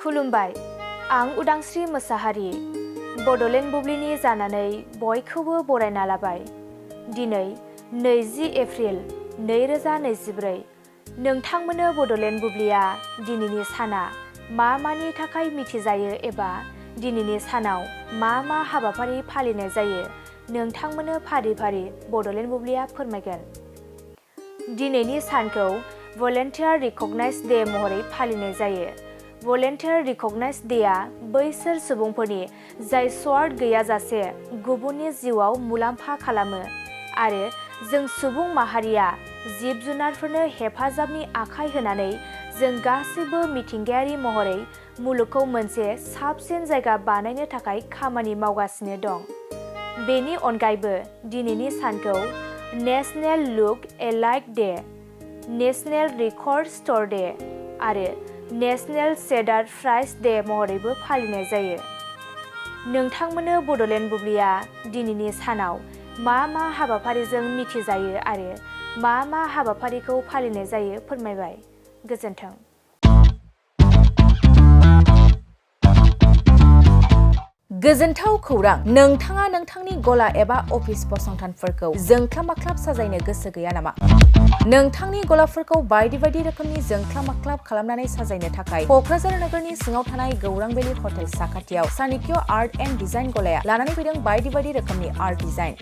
खुलुमबाय, आं उदांस्रि मोसाहारि। बड'लेण्ड बुब्लिनि जानानै बयखौबो बरायना लाबाय। दिनै 20 एप्रिल 2024। नोंथांमोननो बड'लेण्ड बुब्लिया दिनैनि साना मा मानि थाखाय मिथिजायो एबा दिनैनि सानाव मा मा हाबाफारि फालिनाय जायो नोंथांमोननो फारि फारि बड'लेण्ड बुब्लिया फोरमायगोन। दिनैनि सानखौ भलेन्टियार रिकगनाइज डे महरै फालिनाय जायो। भलेन्टियार रिकगनाइज डेआ बैसोर सुबुंफोरनि जाय स्वार्थ गैयाजासे गुबुननि जिउआव मुलाम्फा खालामो आरो जों सुबुं माहारिया जिब जुनारफोरनो हेफाजाबनि आखाय होनानै जों गासैबो मिथिंगायारि महरै मुलुगखौ मोनसे साबसिन जायगा बानायनो थाखाय खामानि मावगासिनो दं। बेनि अनगायैबो दिनैनि सानखौ national look iliac day, national record store day आरो नेशनेल शेडार प्राइस डे महरैबो फालिनाय जायो। नोंथांमोननो बड'लेण्ड बुब्लिया दिनैनि सानाव मा मा हाबाफारिजों मिथिजायो आरो मा मा हाबाफारिखौ फालिनाय जायो फोरमायबाय। गोजोन्थों। गोजोनथाव खौरां! नोंथाङा नोंथांनि गला एबा अफिस फसंथानफोरखौ जोंख्लाब माख्लाब साजायनो गोसो गैया नामा? नोंथांनि गलाफोरखौ बायदि बायदि रोखोमनि जोंख्लाब माख्लाब खालामनानै साजायनो थाखाय क'क्राझार नोगोरनि सिङाव थानाय गौरां भेलि हटेल साखाथियाव चाणक्य आर्ट एन्ड डिजाइन गलाया लानानै फैदों बायदि बायदि रोखोमनि आर्ट डिजाइन।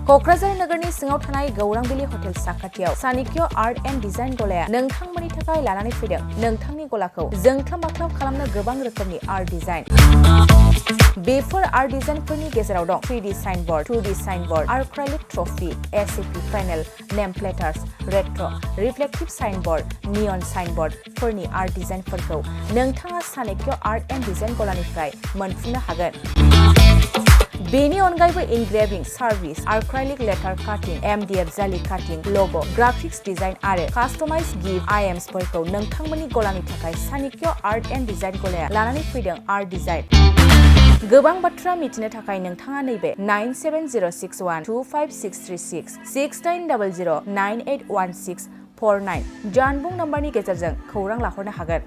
क'क्राझार नोगोरनि सिङाव थानाय गौरां भेलि हटेल साखाथियाव चाणक्य आर्ट एन्ड डिजाइन गलाया नोंथांमोननि थाखाय लानानै फैदों नोंथांनि गलाखौ जोंख्लाब माख्लाब खालामनो गोबां रोखोमनि आर्ट डिजाइन। बेफोर आर्ट डिजाइनफोरनि गेजेराव दं 3D signboard, 2D signboard, acrylic trophy, SAP panel, name प्लेटार्स, रेट्र', रिफ्लेक्टिभ साइनबोर्ड, नियन साइनबोर्डफोरनि आर्ट डिजाइनफोरखौ नोंथाङा चाणक्य आर्ट एन्ड डिजाइन गलानिफ्राय मोनफुंनो हागोन। बेनि अनगायैबो इनग्रेभिं सार्भिस, आर्क्राइलिक लेटार काटिं, एमडीएफ जालि काटिं, ल'ग', ग्राफिक्स डिजाइन आरो कास्टमाइज गिफ्ट आइटेम्सफोरखौ नोंथांमोननि गलानि थाखाय चाणक्य आर्ट एन्ड डिजाइन गलाया लानानै फैदों आर्ट डिजाइन। गोबां बाथ्रा मिथिनो थाखाय नोंथाङा नैबे 9706125636 6900981649 जानबुं नम्बरनि गेजेरजों खौरां लाहरनो हागोन।